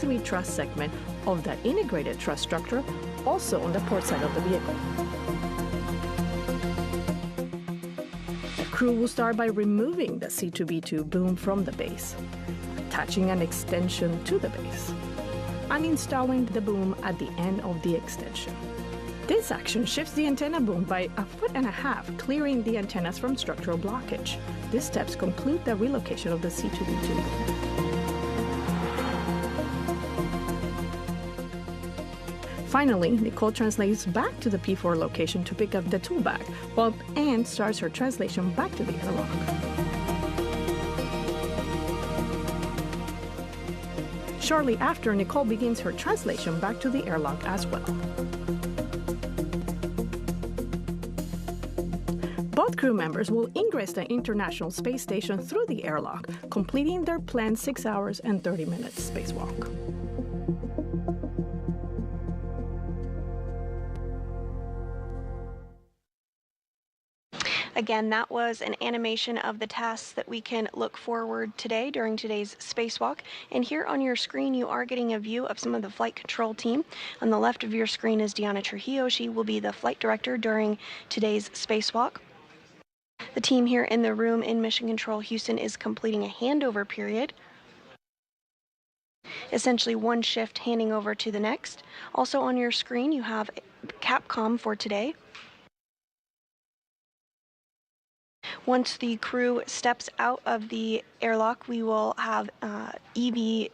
3 truss segment of the integrated truss structure, also on the port side of the vehicle. The crew will start by removing the C2B2 boom from the base, attaching an extension to the base, and installing the boom at the end of the extension. This action shifts the antenna boom by 1.5 feet, clearing the antennas from structural blockage. These steps conclude the relocation of the C2B2 boom. Finally, Nicole translates back to the P4 location to pick up the tool bag, while Anne starts her translation back to the airlock. Shortly after, Nicole begins her translation back to the airlock as well. Both crew members will ingress the International Space Station through the airlock, completing their planned 6 hours and 30 minutes spacewalk. Again, that was an animation of the tasks that we can look forward today during today's spacewalk. And here on your screen, you are getting a view of some of the flight control team. On the left of your screen is Deanna Trujillo. She will be the flight director during today's spacewalk. The team here in the room in Mission Control Houston is completing a handover period. Essentially one shift handing over to the next. Also on your screen, you have Capcom for today. Once the crew steps out of the airlock, we will have EV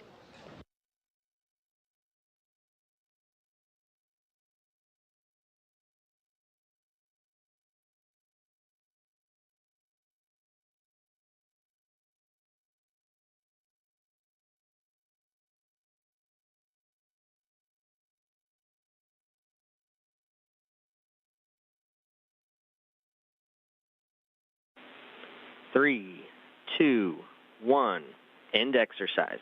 Three, two, one, end exercise.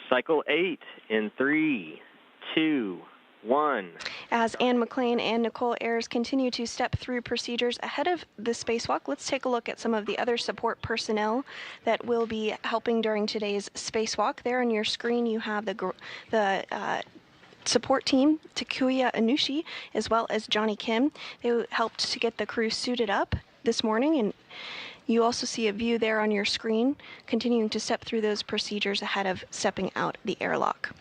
Cycle 8 in 3, 2, 1. As Anne McLean and Nicole Ayers continue to step through procedures ahead of the spacewalk, let's take a look at some of the other support personnel that will be helping during today's spacewalk. There on your screen, you have the support team, Takuya Anushi, as well as Johnny Kim. They helped to get the crew suited up this morning, and you also see a view there on your screen, continuing to step through those procedures ahead of stepping out the airlock.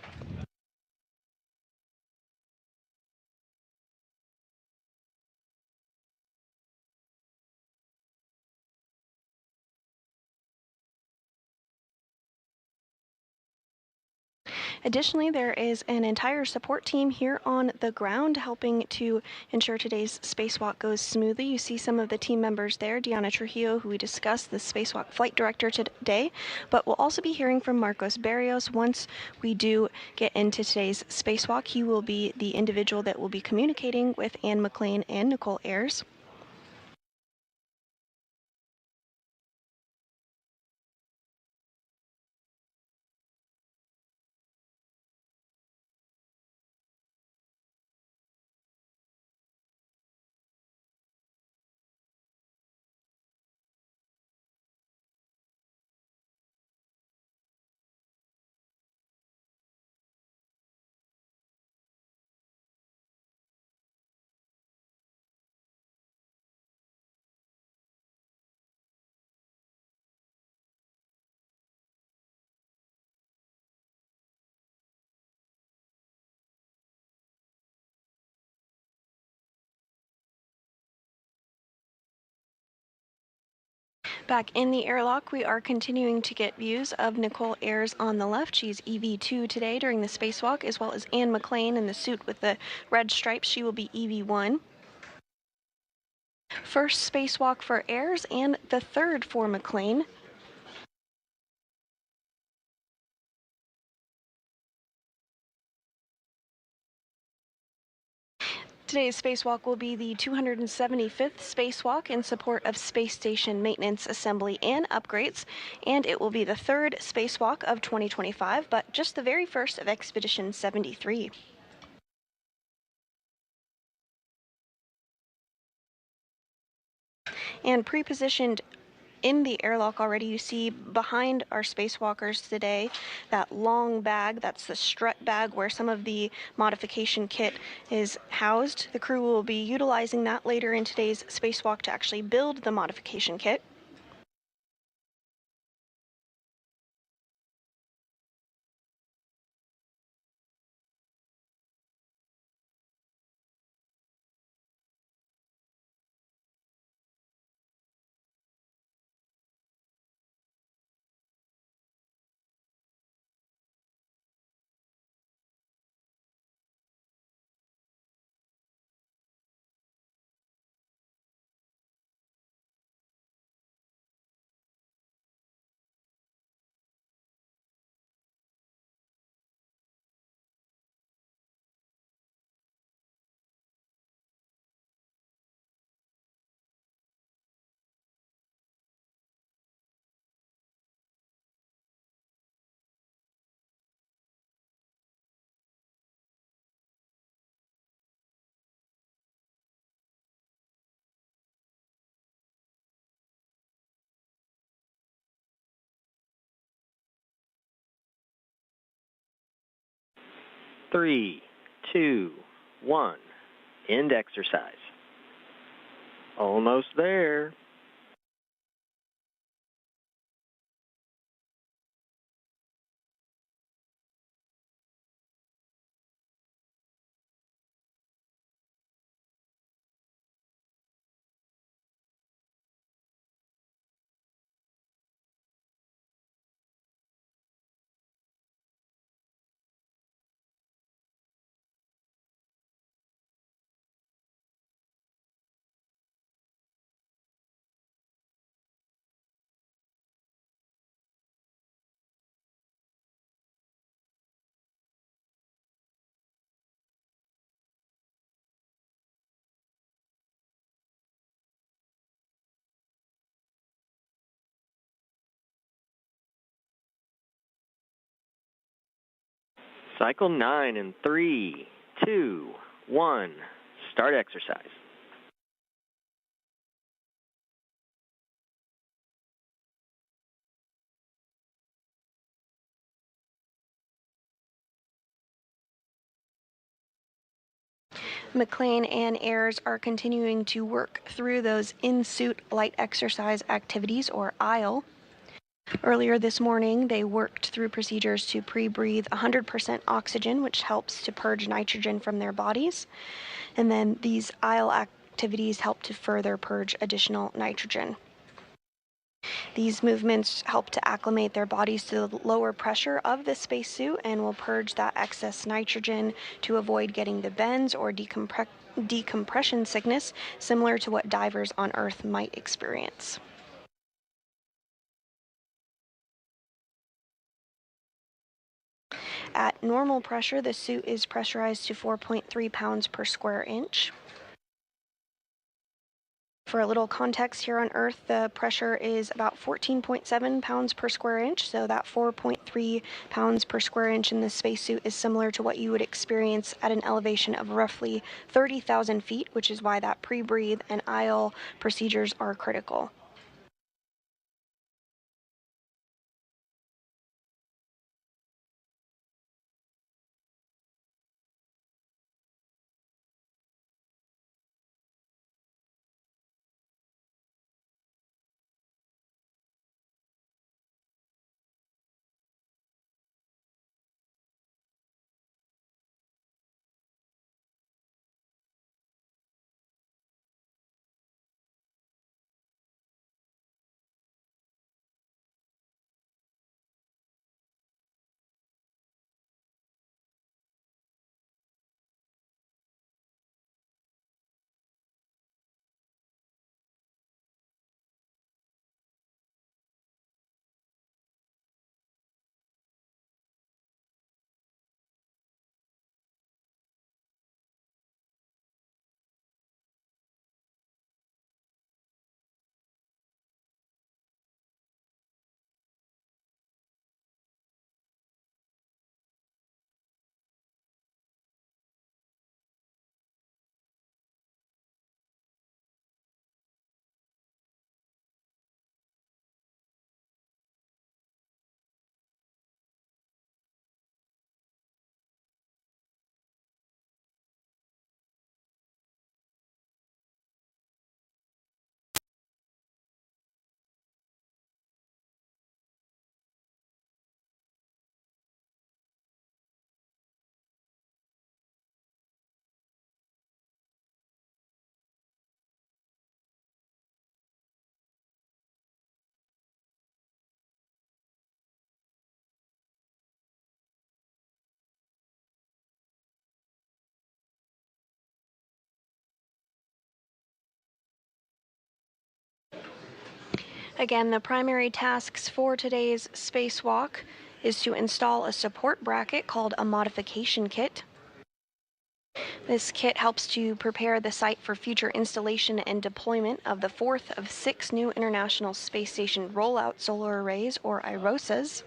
Additionally, there is an entire support team here on the ground helping to ensure today's spacewalk goes smoothly. You see some of the team members there, Deanna Trujillo, who we discussed, the spacewalk flight director today, but we'll also be hearing from Marcos Barrios once we do get into today's spacewalk. He will be the individual that will be communicating with Anne McLean and Nicole Ayers. Back in the airlock, we are continuing to get views of Nicole Ayers on the left. She's EV2 today during the spacewalk, as well as Anne McLean in the suit with the red stripes. She will be EV1. First spacewalk for Ayers and the third for McLean. Today's spacewalk will be the 275th spacewalk in support of space station maintenance, assembly, and upgrades, and it will be the third spacewalk of 2025, but just the very first of Expedition 73. And pre-positioned in the airlock already, you see behind our spacewalkers today that long bag. That's the strut bag where some of the modification kit is housed. The crew will be utilizing that later in today's spacewalk to actually build the modification kit. Three, two, one. End exercise. Almost there. Cycle 9 in 3, 2, 1. Start exercise. McLean and Ayers are continuing to work through those in-suit light exercise activities, or ILE. Earlier this morning, they worked through procedures to pre-breathe 100% oxygen, which helps to purge nitrogen from their bodies. And then these ILE activities help to further purge additional nitrogen. These movements help to acclimate their bodies to the lower pressure of the spacesuit and will purge that excess nitrogen to avoid getting the bends or decompression sickness, similar to what divers on Earth might experience. At normal pressure, the suit is pressurized to 4.3 pounds per square inch. For a little context, here on Earth, the pressure is about 14.7 pounds per square inch, so that 4.3 pounds per square inch in the spacesuit is similar to what you would experience at an elevation of roughly 30,000 feet, which is why that pre-breathe and IL procedures are critical. Again, the primary tasks for today's spacewalk is to install a support bracket called a modification kit. This kit helps to prepare the site for future installation and deployment of the fourth of 6 new International Space Station Rollout Solar Arrays, or IROSAs.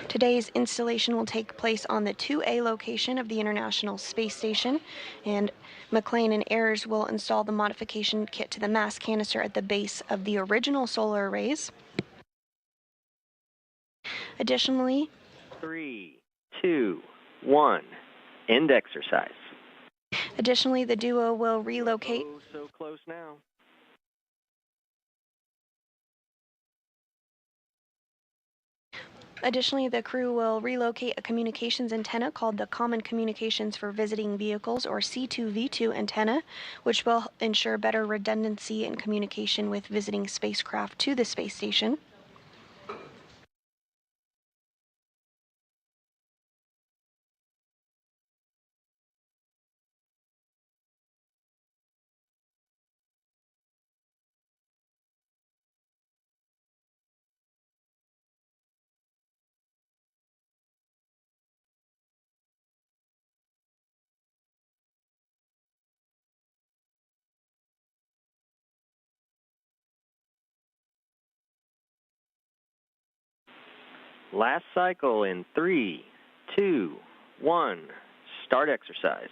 Today's installation will take place on the 2A location of the International Space Station, and McLean and Ayers will install the modification kit to the mass canister at the base of the original solar arrays. Additionally, 3, 2, 1, end exercise. Additionally, the duo will relocate. Oh, so close now. Additionally, the crew will relocate a communications antenna called the Common Communications for Visiting Vehicles, or C2V2 antenna, which will ensure better redundancy and communication with visiting spacecraft to the space station. Last cycle in 3, 2, 1, start exercise.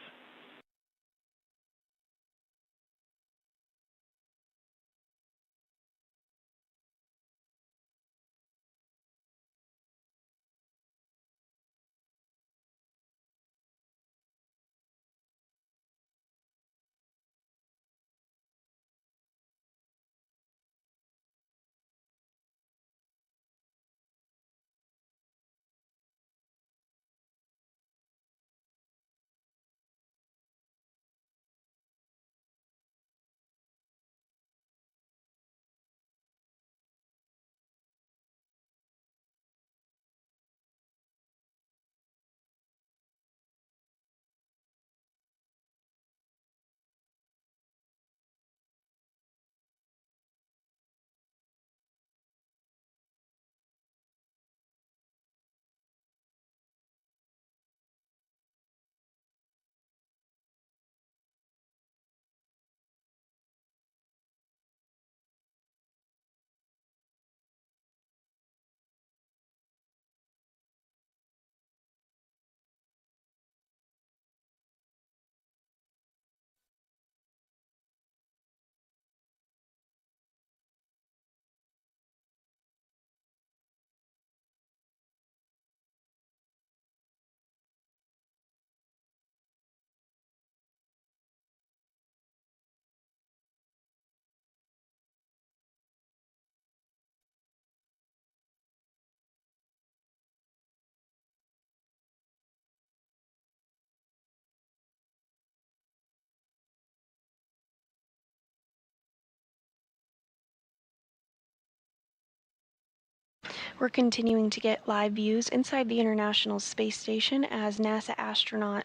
We're continuing to get live views inside the International Space Station as NASA astronaut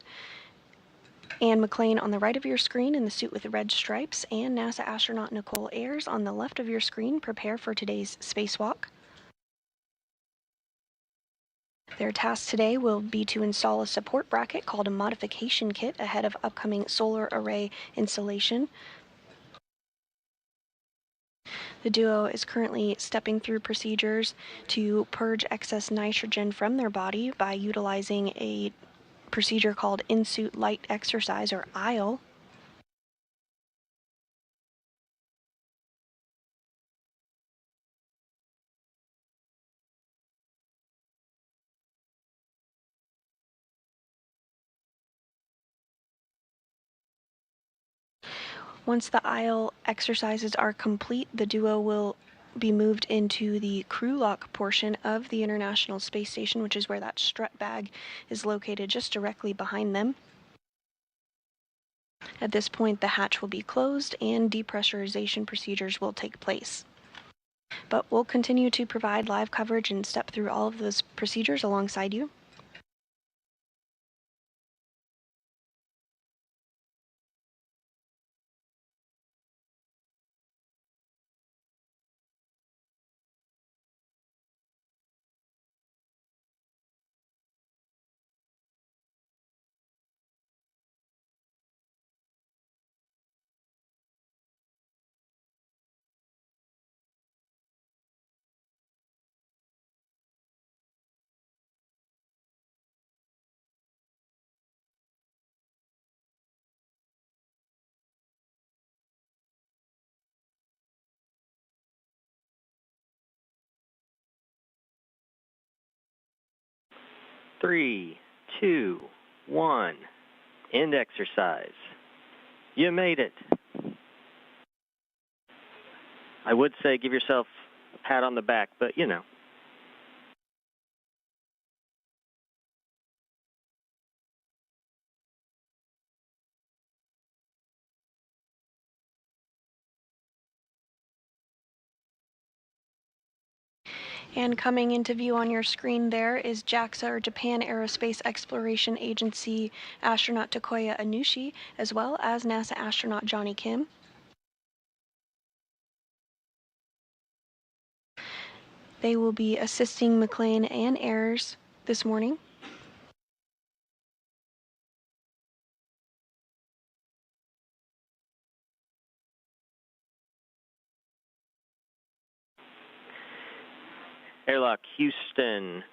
Anne McLean on the right of your screen in the suit with the red stripes, and NASA astronaut Nicole Ayers on the left of your screen prepare for today's spacewalk. Their task today will be to install a support bracket called a modification kit ahead of upcoming solar array installation. The duo is currently stepping through procedures to purge excess nitrogen from their body by utilizing a procedure called in-suit light exercise, or ILE. Once the ILE exercises are complete, the duo will be moved into the crew lock portion of the International Space Station, which is where that strut bag is located just directly behind them. At this point, the hatch will be closed and depressurization procedures will take place. But we'll continue to provide live coverage and step through all of those procedures alongside you. 3, 2, 1. End exercise. You made it. I would say give yourself a pat on the back, but you know. And coming into view on your screen there is JAXA, or Japan Aerospace Exploration Agency astronaut Takuya Anushi, as well as NASA astronaut Johnny Kim. They will be assisting McLean and Ayres this morning. Airlock Houston,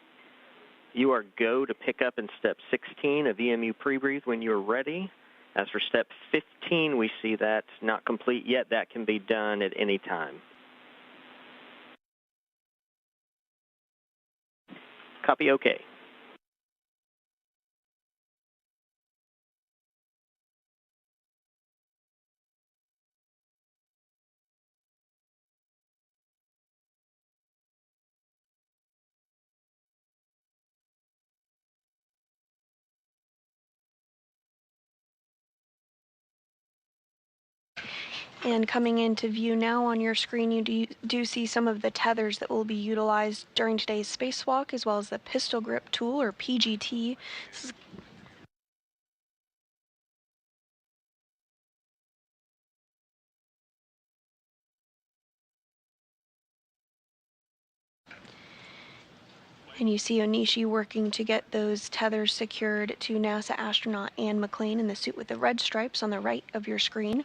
you are go to pick up in step 16 of EMU pre-breathe when you're ready. As for step 15, we see that's not complete yet. That can be done at any time. Copy, okay. And coming into view now on your screen, you do see some of the tethers that will be utilized during today's spacewalk, as well as the pistol grip tool, or PGT. And you see Onishi working to get those tethers secured to NASA astronaut Anne McLean in the suit with the red stripes on the right of your screen.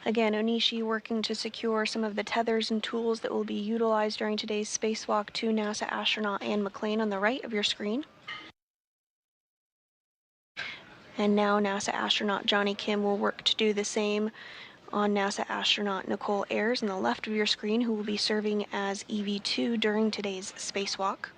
Again, Onishi working to secure some of the tethers and tools that will be utilized during today's spacewalk to NASA astronaut Anne McLean on the right of your screen. And now NASA astronaut Johnny Kim will work to do the same on NASA astronaut Nicole Ayres on the left of your screen, who will be serving as EV2 during today's spacewalk.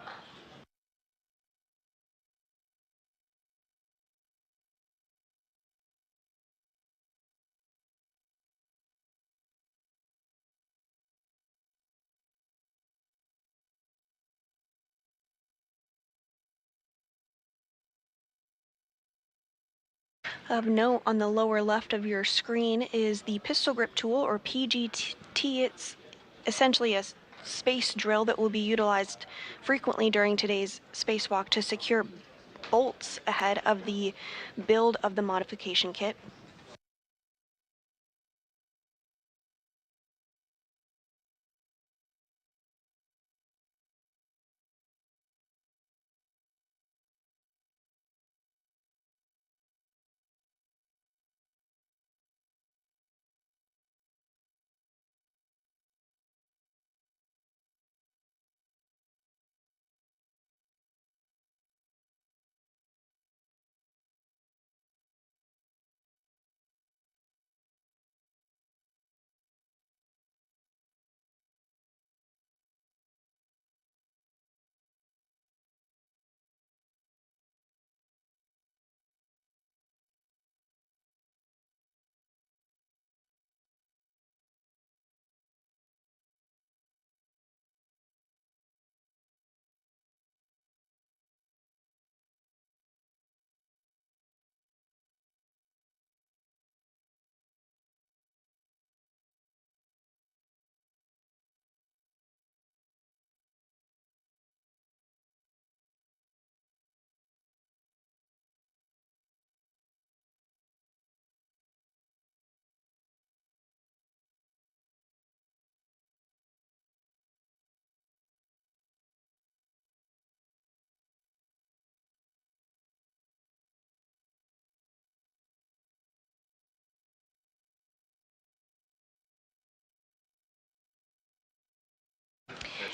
Of note, on the lower left of your screen is the pistol grip tool, or PGT. It's essentially a space drill that will be utilized frequently during today's spacewalk to secure bolts ahead of the build of the modification kit.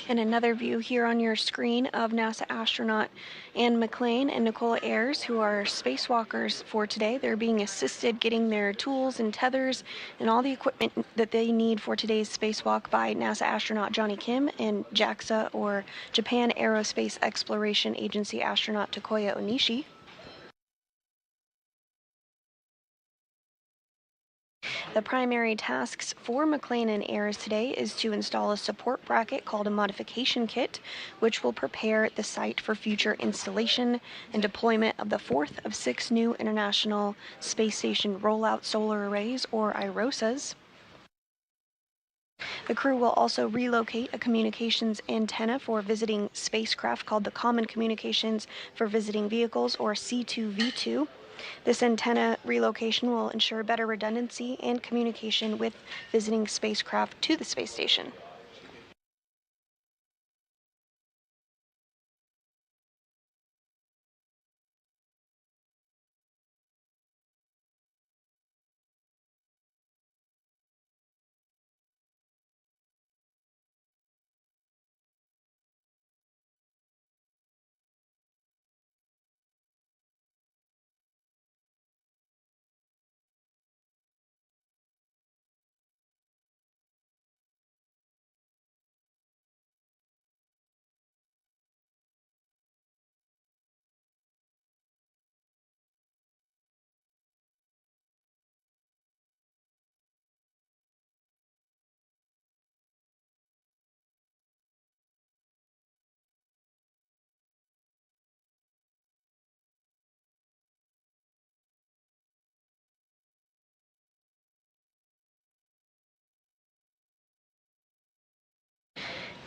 And another view here on your screen of NASA astronaut Anne McClain and Nicole Ayers, who are spacewalkers for today. They're being assisted getting their tools and tethers and all the equipment that they need for today's spacewalk by NASA astronaut Johnny Kim and JAXA, or Japan Aerospace Exploration Agency astronaut Takuya Onishi. The primary tasks for McClain and Ayers today is to install a support bracket called a modification kit, which will prepare the site for future installation and deployment of the fourth of 6 new International Space Station Rollout Solar Arrays, or IROSAs. The crew will also relocate a communications antenna for visiting spacecraft called the Common Communications for Visiting Vehicles, or C2V2. This antenna relocation will ensure better redundancy and communication with visiting spacecraft to the space station.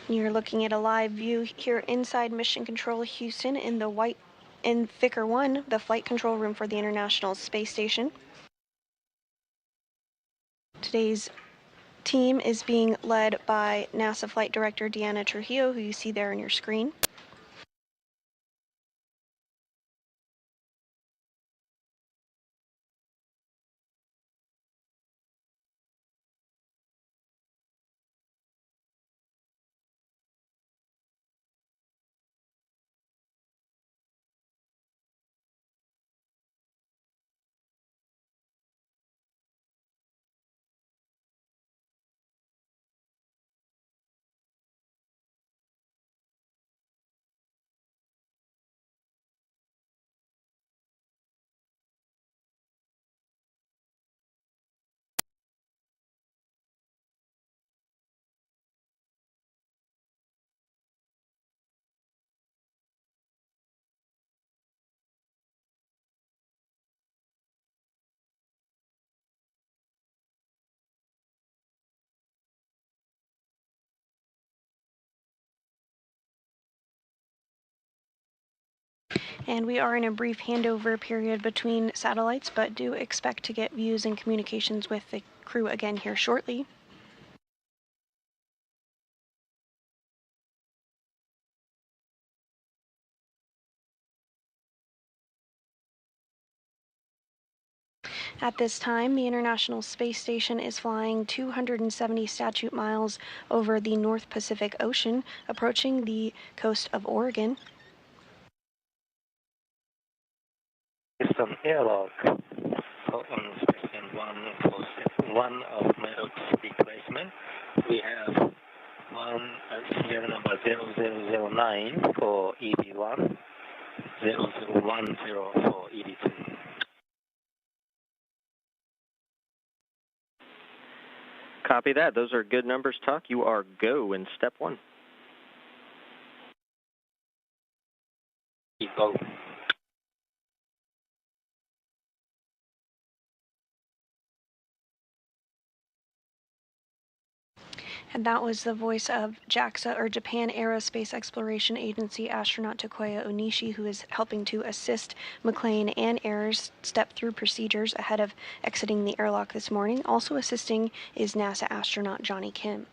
You're looking at a live view here inside Mission Control Houston in Vicar 1, the flight control room for the International Space Station. Today's team is being led by NASA Flight Director Deanna Trujillo, who you see there on your screen. And we are in a brief handover period between satellites, but do expect to get views and communications with the crew again here shortly. At this time, the International Space Station is flying 270 statute miles over the North Pacific Ocean, approaching the coast of Oregon. System airlock on Station 1 for Step 1 of metal replacement. We have serial number 0009 for ED1, 0010 for ED2. Copy that. Those are good numbers, Tuck. You are go in Step 1. Go. And that was the voice of JAXA, or Japan Aerospace Exploration Agency astronaut Takuya Onishi, who is helping to assist McClain and Ayers step through procedures ahead of exiting the airlock this morning. Also assisting is NASA astronaut Johnny Kim.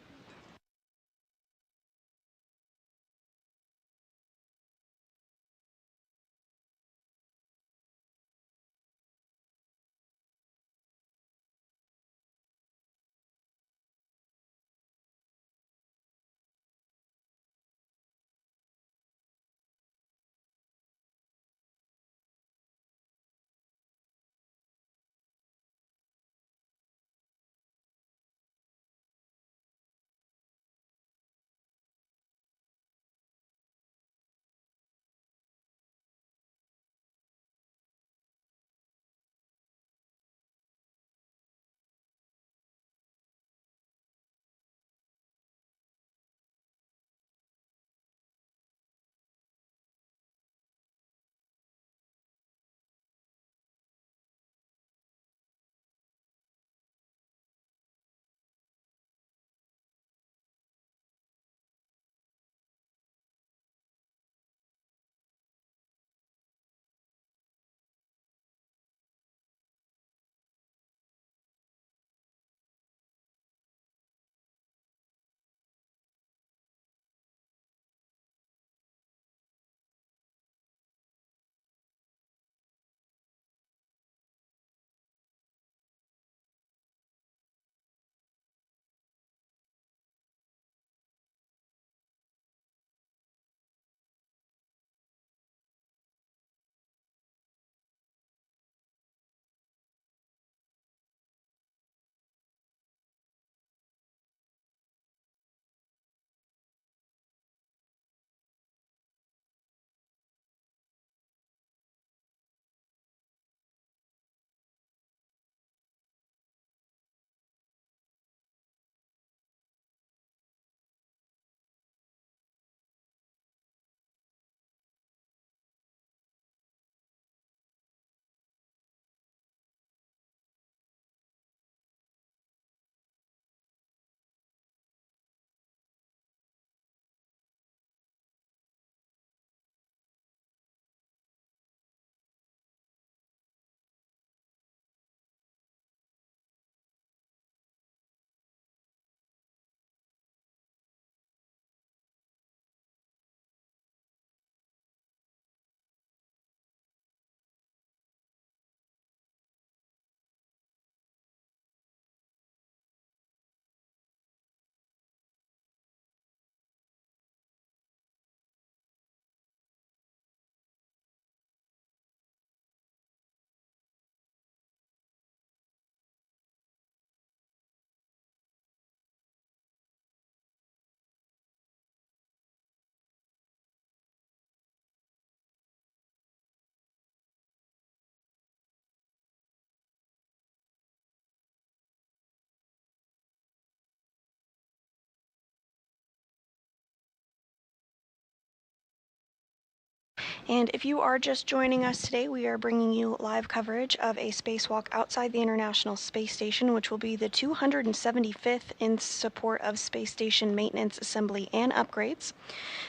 And if you are just joining us today, we are bringing you live coverage of a spacewalk outside the International Space Station, which will be the 275th in support of space station maintenance, assembly, and upgrades.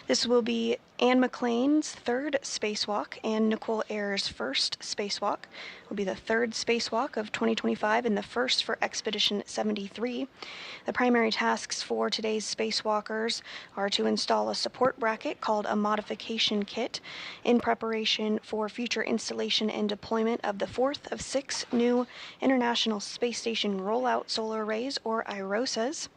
This will be Anne McClain's third spacewalk and Nicole Ayers' first spacewalk. It will be the third spacewalk of 2025 and the first for Expedition 73. The primary tasks for today's spacewalkers are to install a support bracket called a modification kit in preparation for future installation and deployment of the fourth of 6 new International Space Station rollout solar arrays, or IROSAs.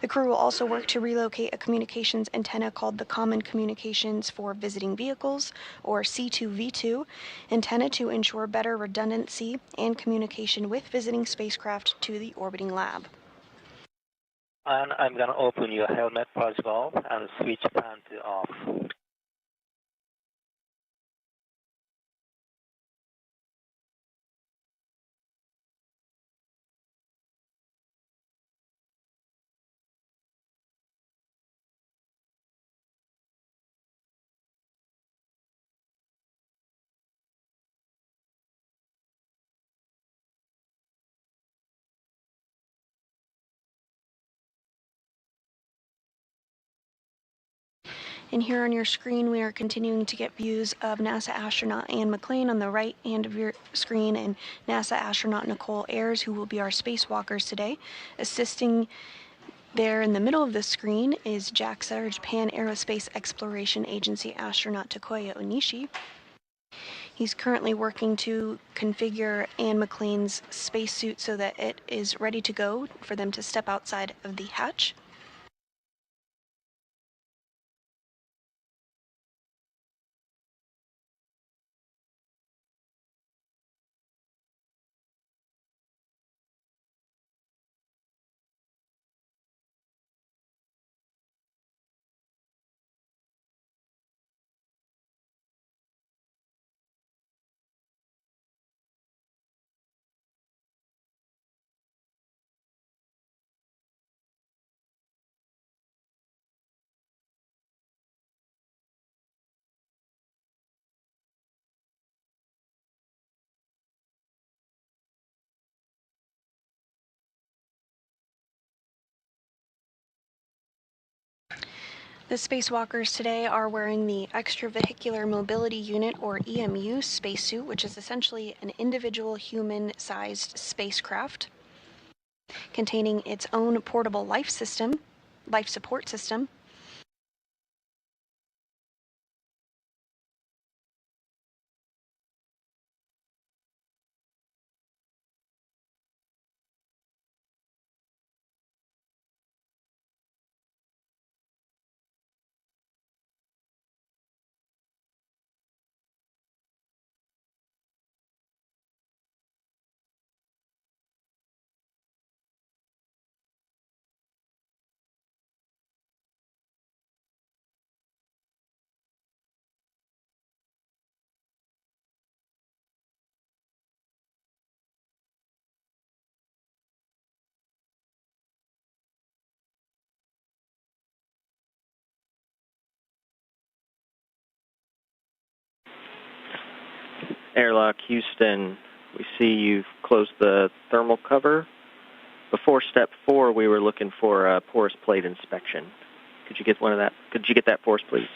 The crew will also work to relocate a communications antenna called the Common Communications for Visiting Vehicles, or C2V2, antenna to ensure better redundancy and communication with visiting spacecraft to the orbiting lab. And I'm going to open your helmet purge valve and switch fan to off. And here on your screen, we are continuing to get views of NASA astronaut Anne McClain on the right hand of your screen and NASA astronaut Nicole Ayers, who will be our spacewalkers today. Assisting there in the middle of the screen is JAXA, or Japan Aerospace Exploration Agency astronaut Takuya Onishi. He's currently working to configure Anne McClain's spacesuit so that it is ready to go for them to step outside of the hatch. The spacewalkers today are wearing the Extravehicular Mobility Unit, or EMU, spacesuit, which is essentially an individual human-sized spacecraft containing its own portable life support system. Airlock Houston, we see you've closed the thermal cover. Before step 4, we were looking for a porous plate inspection. Could you get one of that? Could you get that for us, please?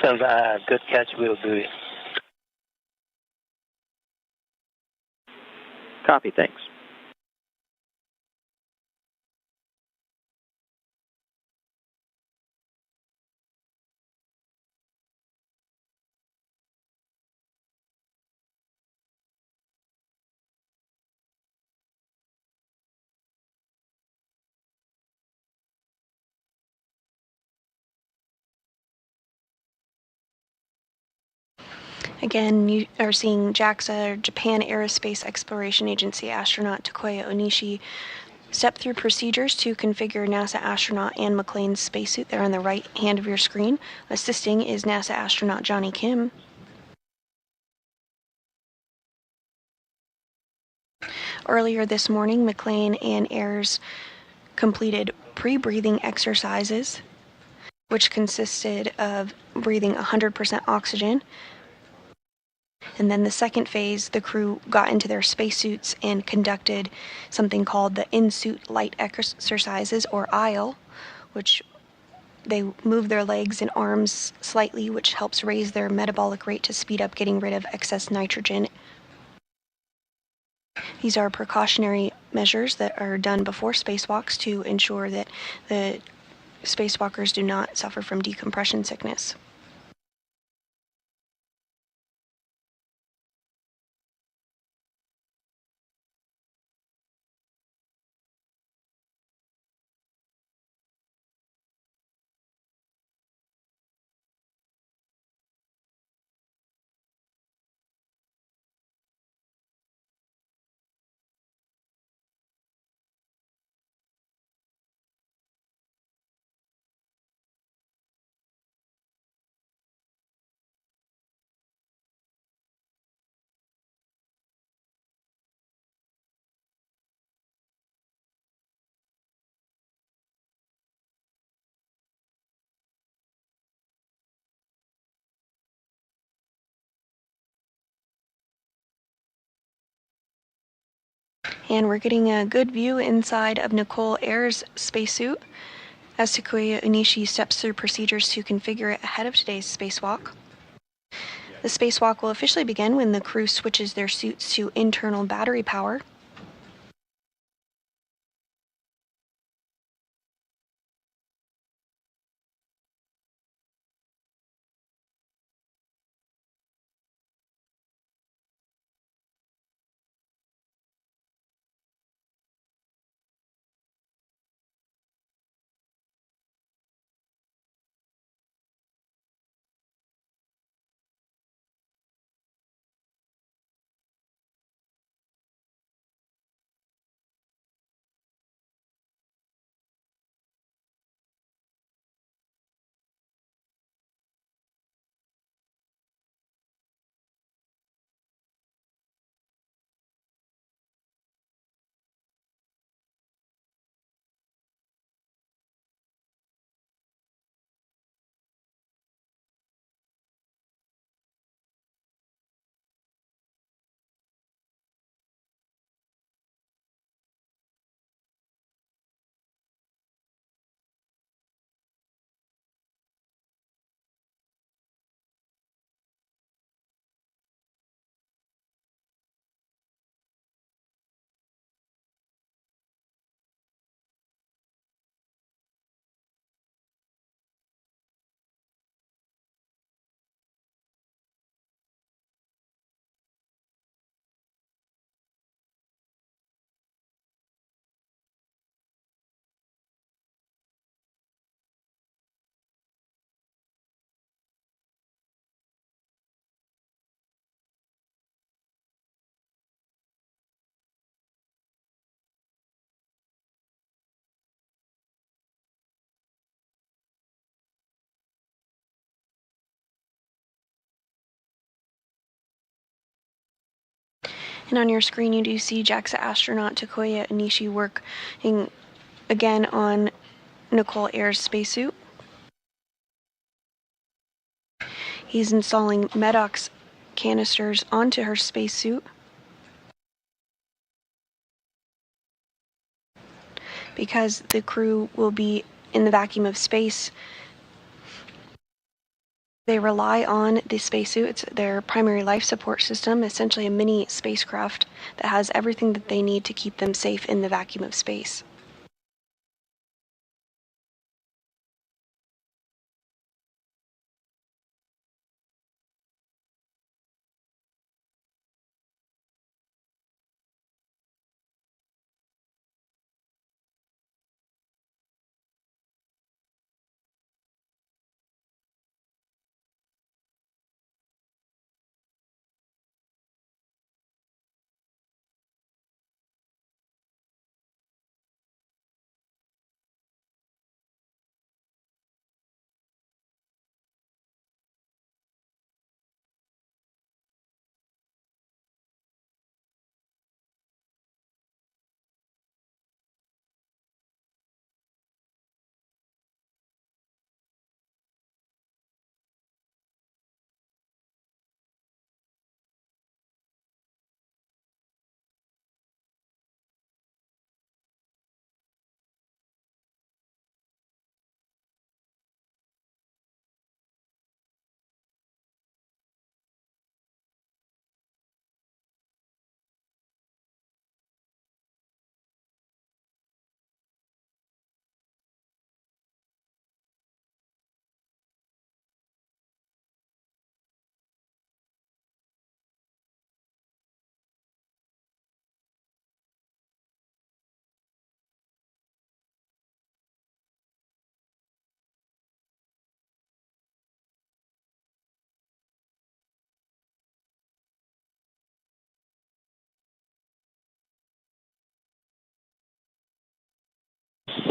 So, good catch, will do it. Copy, thanks. Again, you are seeing JAXA, Japan Aerospace Exploration Agency astronaut Takuya Onishi step through procedures to configure NASA astronaut Anne McClain's spacesuit there on the right hand of your screen. Assisting is NASA astronaut Johnny Kim. Earlier this morning, McClain and Ayres completed pre-breathing exercises, which consisted of breathing 100% oxygen. And then the second phase, the crew got into their spacesuits and conducted something called the in-suit light exercises, or ILE, which they move their legs and arms slightly, which helps raise their metabolic rate to speed up getting rid of excess nitrogen. These are precautionary measures that are done before spacewalks to ensure that the spacewalkers do not suffer from decompression sickness. And we're getting a good view inside of Nicole Ayres' spacesuit as Takuya Onishi steps through procedures to configure it ahead of today's spacewalk. The spacewalk will officially begin when the crew switches their suits to internal battery power. And on your screen, you do see JAXA astronaut Takuya Onishi working again on Nicole Ayres' spacesuit. He's installing Medox canisters onto her spacesuit because the crew will be in the vacuum of space. They rely on the spacesuit. It's their primary life support system, essentially a mini spacecraft that has everything that they need to keep them safe in the vacuum of space.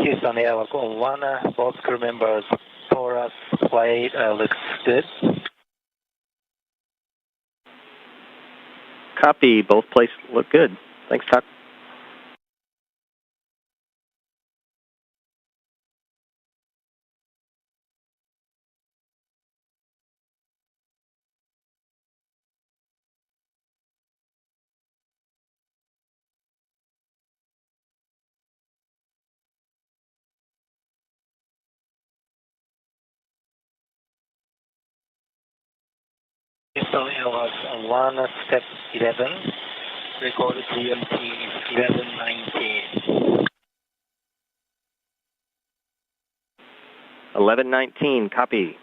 Houston Airlock on 1. Both crew members, Taurus flight looks good. Copy. Both places look good. Thanks, Todd. Houston Airlock on 1, step 11. Recorded GMT 1119. 1119, copy.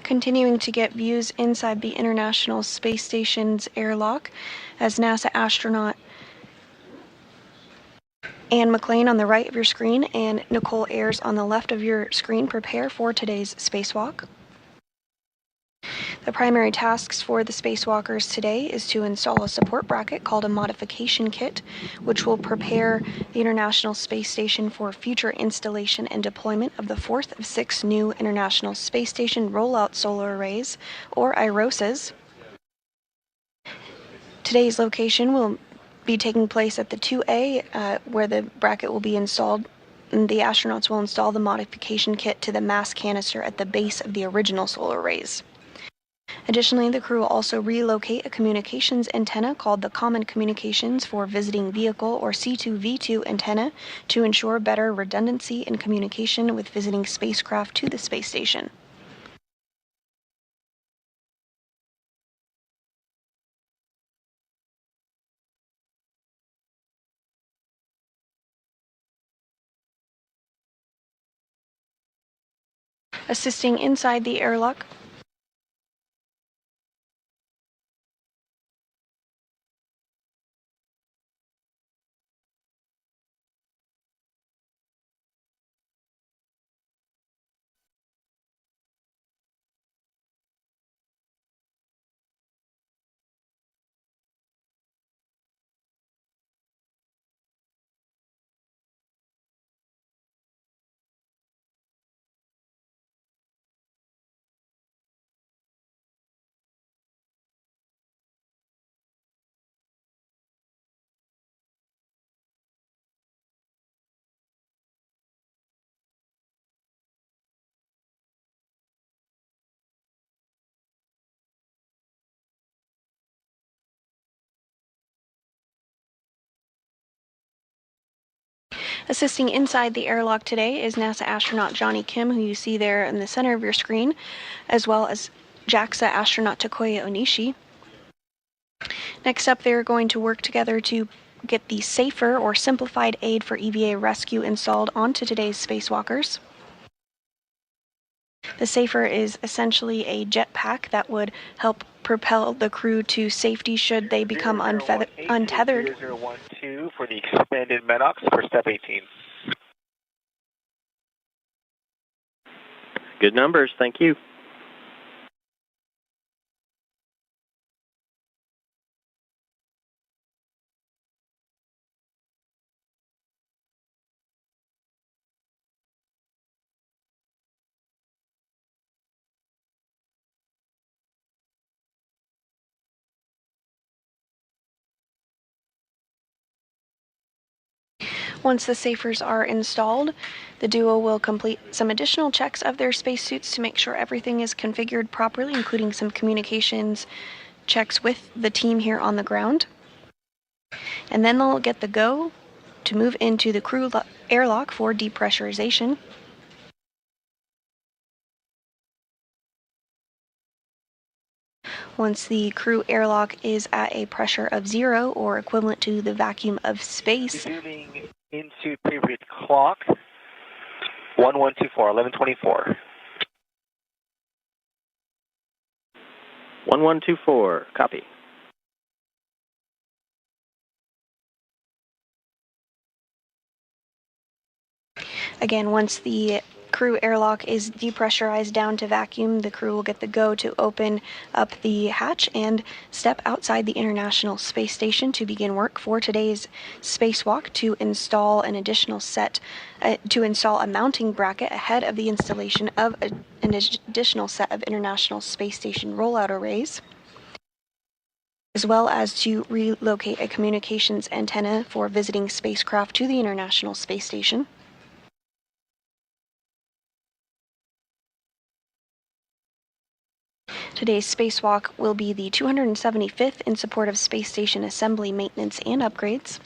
Continuing to get views inside the International Space Station's airlock as NASA astronaut Anne McLean on the right of your screen and Nicole Ayers on the left of your screen prepare for today's spacewalk. The primary tasks for the spacewalkers today is to install a support bracket called a modification kit, which will prepare the International Space Station for future installation and deployment of the fourth of 6 new International Space Station rollout solar arrays, or IROSAs. Today's location will be taking place at the 2A, where the bracket will be installed. And the astronauts will install the modification kit to the mass canister at the base of the original solar arrays. Additionally, the crew will also relocate a communications antenna called the Common Communications for Visiting Vehicle or C2V2 antenna to ensure better redundancy in communication with visiting spacecraft to the space station. Assisting inside the airlock, Assisting inside the airlock today is NASA astronaut Johnny Kim, who you see there in the center of your screen, as well as JAXA astronaut Takoya Onishi. Next up, they're going to work together to get the safer or simplified aid for EVA rescue installed onto today's spacewalkers. The safer is essentially a jetpack that would help propel the crew to safety should they become untethered. 0012 for the expanded MEDOX for step 18. Good numbers. Thank you. Once the safers are installed, the duo will complete some additional checks of their spacesuits to make sure everything is configured properly, including some communications checks with the team here on the ground. And then they'll get the go to move into the crew airlock for depressurization. Once the crew airlock is at a pressure of 0 or equivalent to the vacuum of space. Moving into period clock 1124, 1124. 1124, copy. Again, once the crew airlock is depressurized down to vacuum, the crew will get the go to open up the hatch and step outside the International Space Station to begin work for today's spacewalk to install an additional install a mounting bracket ahead of the installation of an additional set of International Space Station rollout arrays, as well as to relocate a communications antenna for visiting spacecraft to the International Space Station. Today's spacewalk will be the 275th in support of space station assembly, maintenance, and upgrades.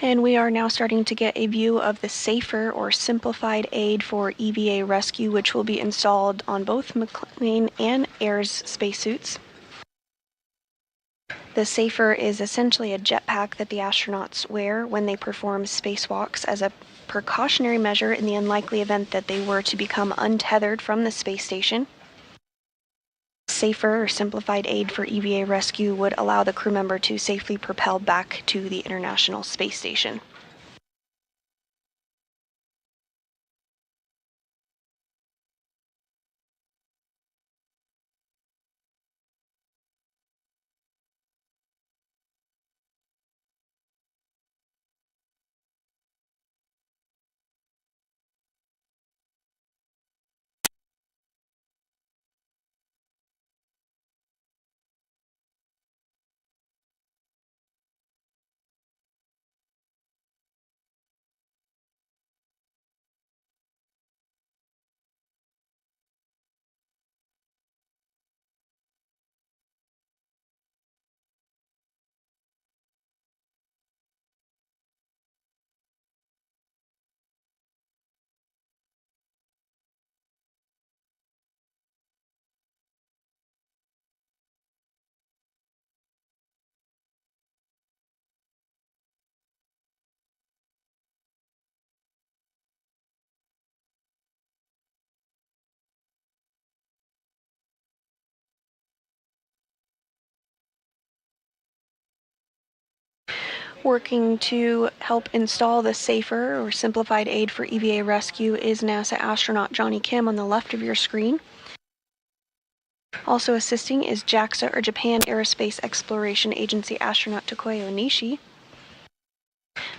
And we are now starting to get a view of the safer or simplified aid for EVA rescue, which will be installed on both McLean and Air's spacesuits. The Safer is essentially a jetpack that the astronauts wear when they perform spacewalks as a precautionary measure in the unlikely event that they were to become untethered from the space station. Safer or simplified aid for EVA rescue would allow the crew member to safely propel back to the International Space Station. Working to help install the Safer or simplified aid for EVA rescue is NASA astronaut Johnny Kim on the left of your screen. Also assisting is JAXA or Japan Aerospace Exploration Agency astronaut Takuya Onishi.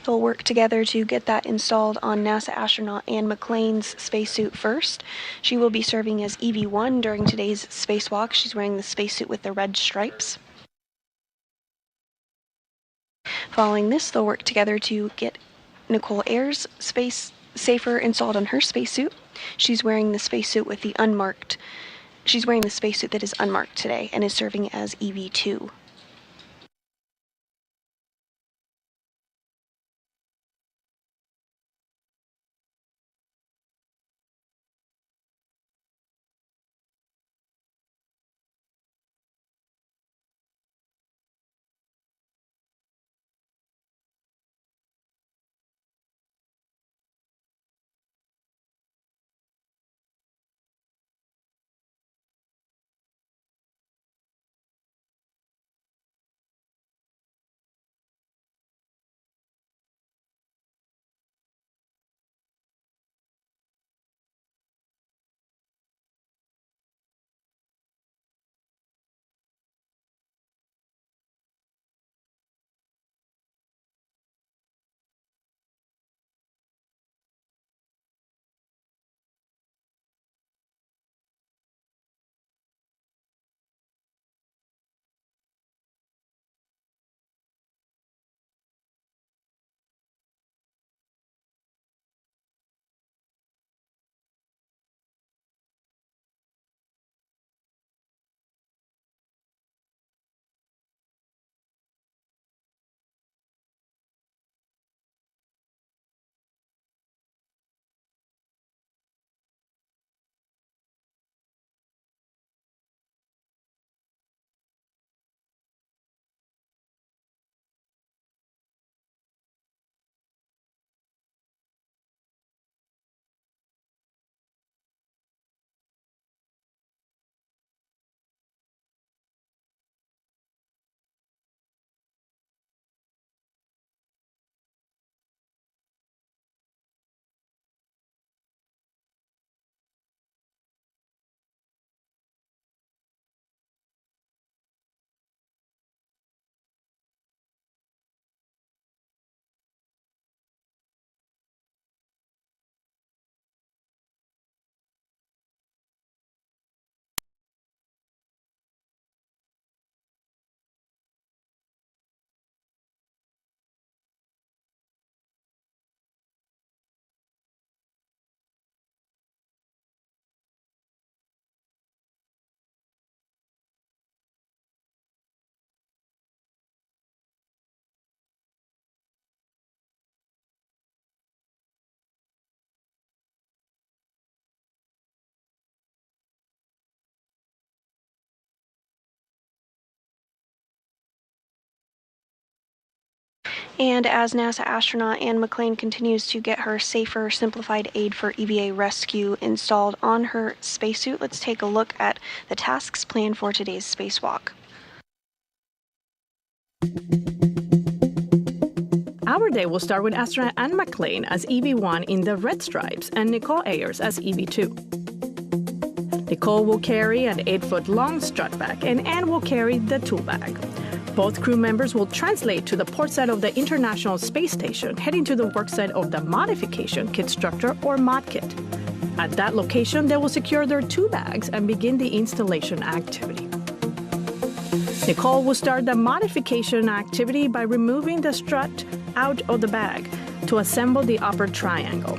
They'll work together to get that installed on NASA astronaut Anne McClain's spacesuit first. She will be serving as EV1 during today's spacewalk. She's wearing the spacesuit with the red stripes. Following this, they'll work together to get Nicole Ayers' space Safer installed on her spacesuit. She's wearing the spacesuit with the unmarked. She's wearing the spacesuit that is unmarked today and is serving as EV2. And as NASA astronaut Anne McClain continues to get her safer, simplified aid for EVA rescue installed on her spacesuit, let's take a look at the tasks planned for today's spacewalk. Our day will start with astronaut Anne McClain as EV1 in the red stripes and Nicole Ayers as EV2. Nicole will carry an 8-foot-long strut bag, and Anne will carry the tool bag. Both crew members will translate to the port side of the International Space Station, heading to the work site of the Modification Kit Structure, or Mod Kit. At that location, they will secure their two bags and begin the installation activity. Nicole will start the modification activity by removing the strut out of the bag to assemble the upper triangle.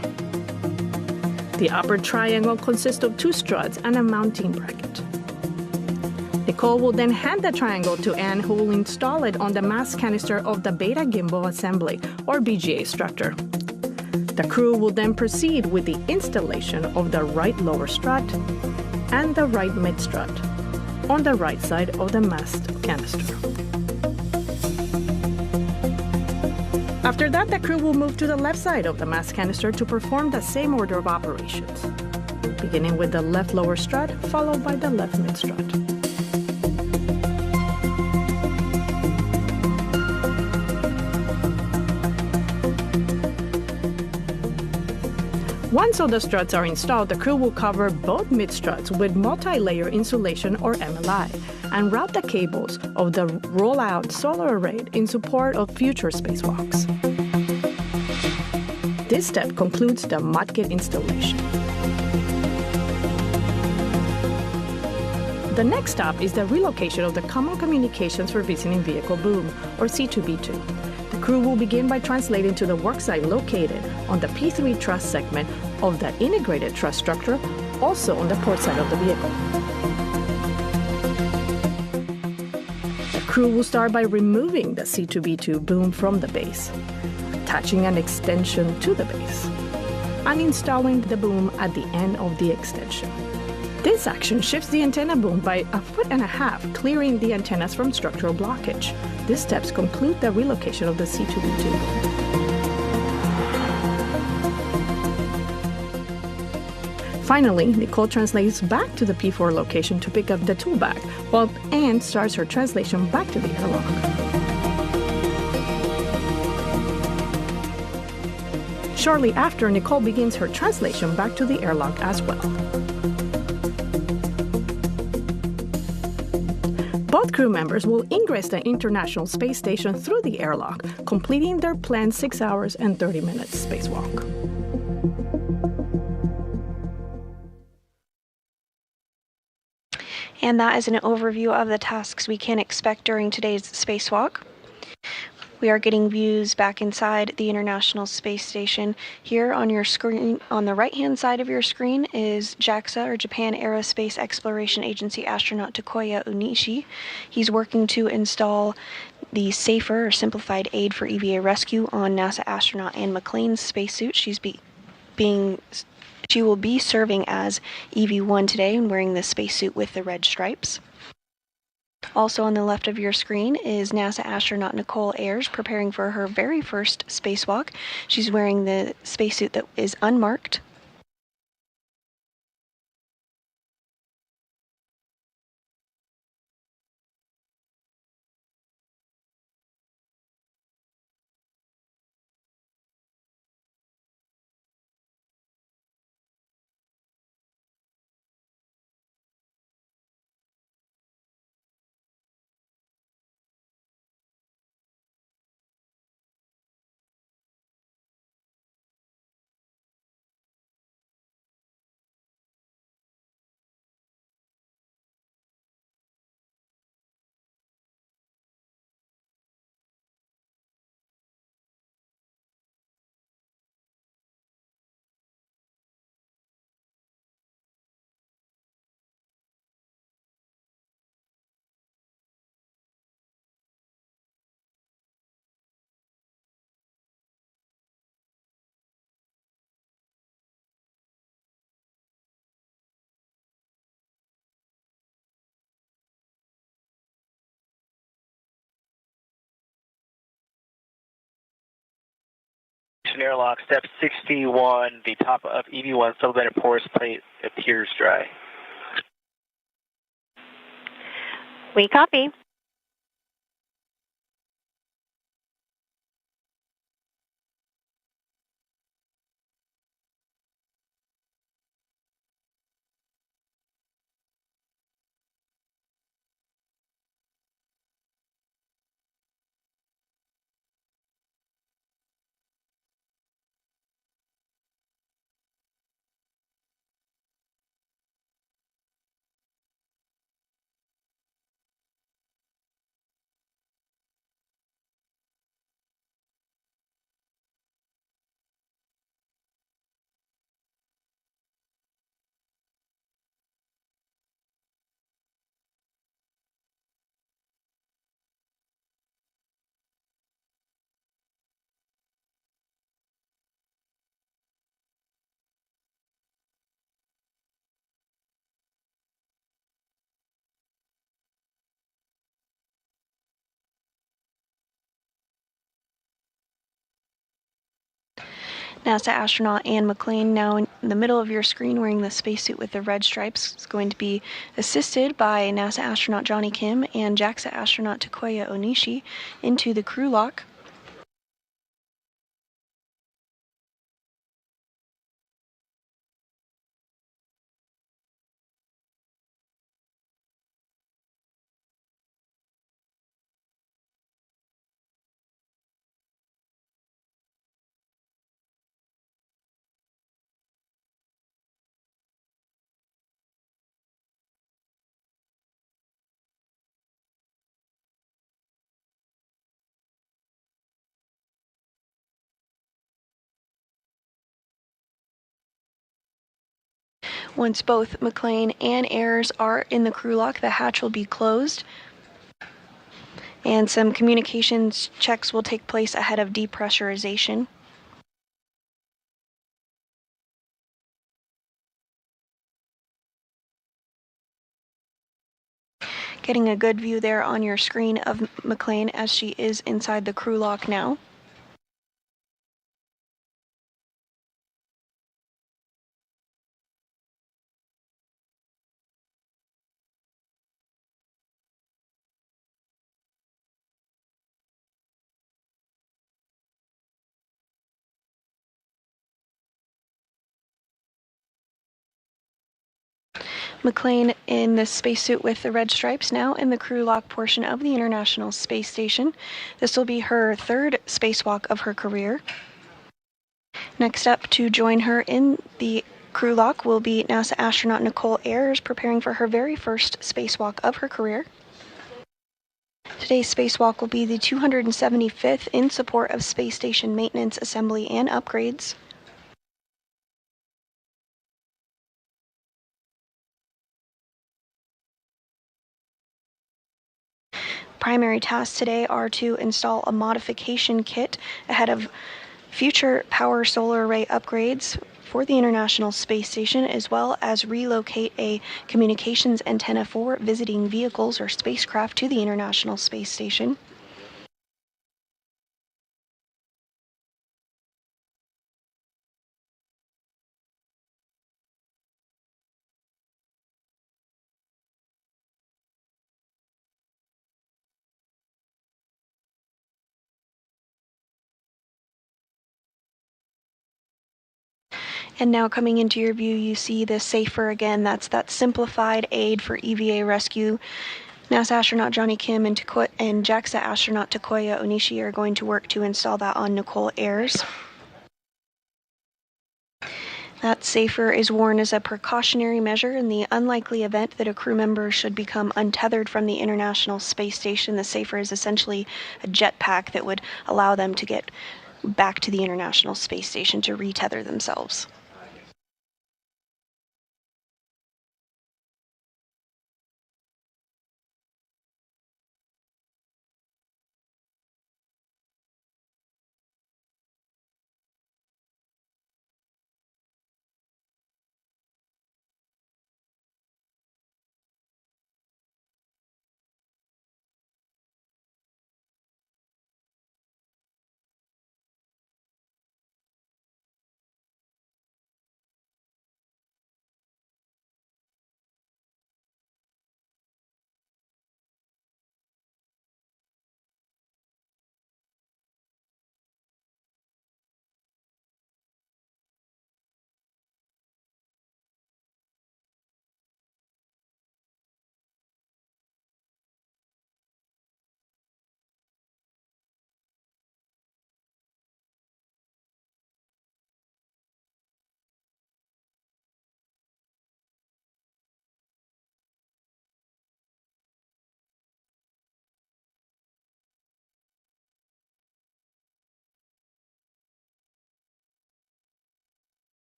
The upper triangle consists of two struts and a mounting bracket. Nicole will then hand the triangle to Anne, who will install it on the mass canister of the Beta Gimbal Assembly, or BGA structure. The crew will then proceed with the installation of the right lower strut and the right mid strut on the right side of the mast canister. After that, the crew will move to the left side of the mast canister to perform the same order of operations, beginning with the left lower strut, followed by the left mid strut. Once all the struts are installed, the crew will cover both mid-struts with multi-layer insulation, or MLI, and route the cables of the roll-out solar array in support of future spacewalks. This step concludes the Mod Kit installation. The next stop is the relocation of the Common Communications for Visiting Vehicle Boom, or C2B2. The crew will begin by translating to the worksite located on the P3 truss segment of the integrated truss structure, also on the port side of the vehicle. The crew will start by removing the C2B2 boom from the base, attaching an extension to the base, and installing the boom at the end of the extension. This action shifts the antenna boom by 1.5 feet, clearing the antennas from structural blockage. These steps conclude the relocation of the C2B2 boom. Finally, Nicole translates back to the P4 location to pick up the tool bag, while Anne starts her translation back to the airlock. Shortly after, Nicole begins her translation back to the airlock as well. Both crew members will ingress the International Space Station through the airlock, completing their planned 6 hours and 30 minutes spacewalk. And that is an overview of the tasks we can expect during today's spacewalk. We are getting views back inside the International Space Station. Here on your screen, on the right-hand side of your screen, is JAXA, or Japan Aerospace Exploration Agency astronaut Takuya Onishi. He's working to install the safer, or simplified aid for EVA rescue on NASA astronaut Anne McClain's spacesuit. She will be serving as EV1 today and wearing the spacesuit with the red stripes. Also on the left of your screen is NASA astronaut Nicole Ayers preparing for her very first spacewalk. She's wearing the spacesuit that is unmarked. ignition airlock. Step 61, the top of EV1 sublimated porous plate appears dry. We copy. NASA astronaut Anne McLean, now in the middle of your screen wearing the spacesuit with the red stripes, is going to be assisted by NASA astronaut Johnny Kim and JAXA astronaut Takuya Onishi into the crew lock. Once both McLean and Ayers are in the crew lock, the hatch will be closed, and some communications checks will take place ahead of depressurization. Getting a good view there on your screen of McLean as she is inside the crew lock now. McLean in the spacesuit with the red stripes, now in the crew lock portion of the International Space Station. This will be her third spacewalk of her career. Next up to join her in the crew lock will be NASA astronaut Nicole Ayers, preparing for her very first spacewalk of her career. Today's spacewalk will be the 275th in support of space station maintenance, assembly, and upgrades. Primary tasks today are to install a modification kit ahead of future power solar array upgrades for the International Space Station, as well as relocate a communications antenna for visiting vehicles or spacecraft to the International Space Station. And now coming into your view, you see the SAFER again. That's that simplified aid for EVA rescue. NASA astronaut Johnny Kim and JAXA astronaut Takuya Onishi are going to work to install that on Nicole Ayers. That SAFER is worn as a precautionary measure in the unlikely event that a crew member should become untethered from the International Space Station. The SAFER is essentially a jetpack that would allow them to get back to the International Space Station to retether themselves.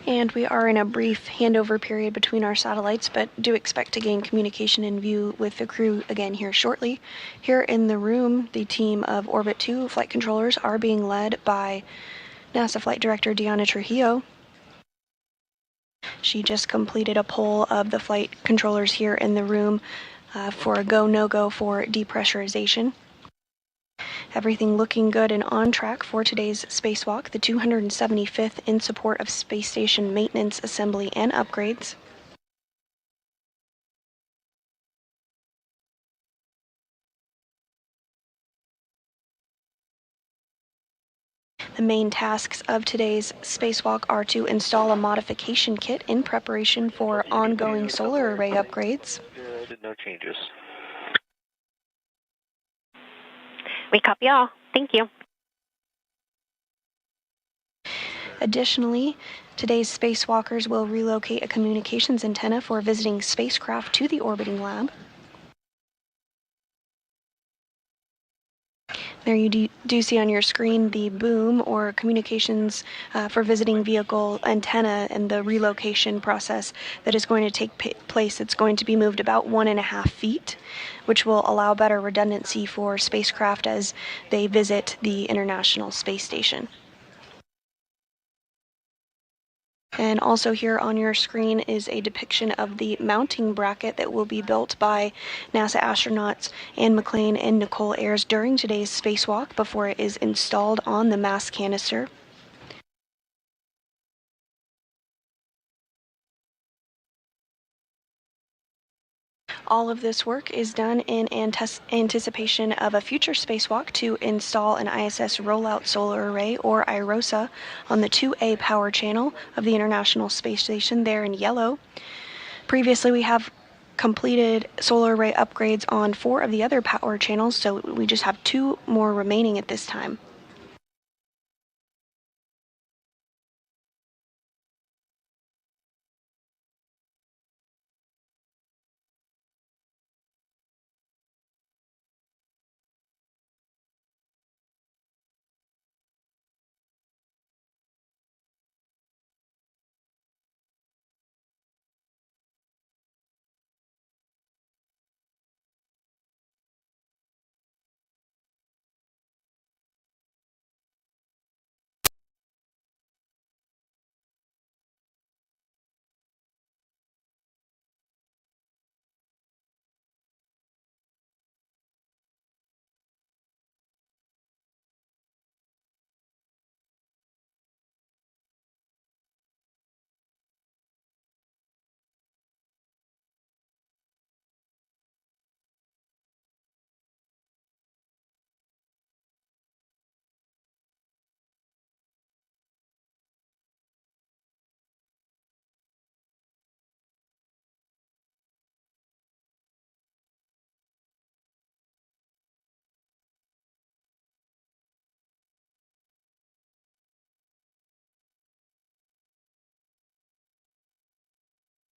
And we are in a brief handover period between our satellites, but do expect to gain communication and view with the crew again here shortly. Here in the room, the team of Orbit 2 flight controllers are being led by NASA Flight Director Diana Trujillo. She just completed a poll of the flight controllers here in the room for a go, no-go for depressurization. Everything looking good and on track for today's spacewalk, the 275th in support of space station maintenance, assembly, and upgrades. The main tasks of today's spacewalk are to install a modification kit in preparation for ongoing solar array upgrades. No changes. We copy all. Thank you. Additionally, today's spacewalkers will relocate a communications antenna for visiting spacecraft to the orbiting lab. There you do see on your screen the boom or communications for visiting vehicle antenna and the relocation process that is going to take place. It's going to be moved about 1.5 feet, which will allow better redundancy for spacecraft as they visit the International Space Station. And also here on your screen is a depiction of the mounting bracket that will be built by NASA astronauts Anne McClain and Nicole Ayers during today's spacewalk before it is installed on the mass canister. All of this work is done in anticipation of a future spacewalk to install an ISS rollout solar array, or IROSA, on the 2A power channel of the International Space Station there in yellow. Previously, we have completed solar array upgrades on 4 of the other power channels, so we just have 2 more remaining at this time.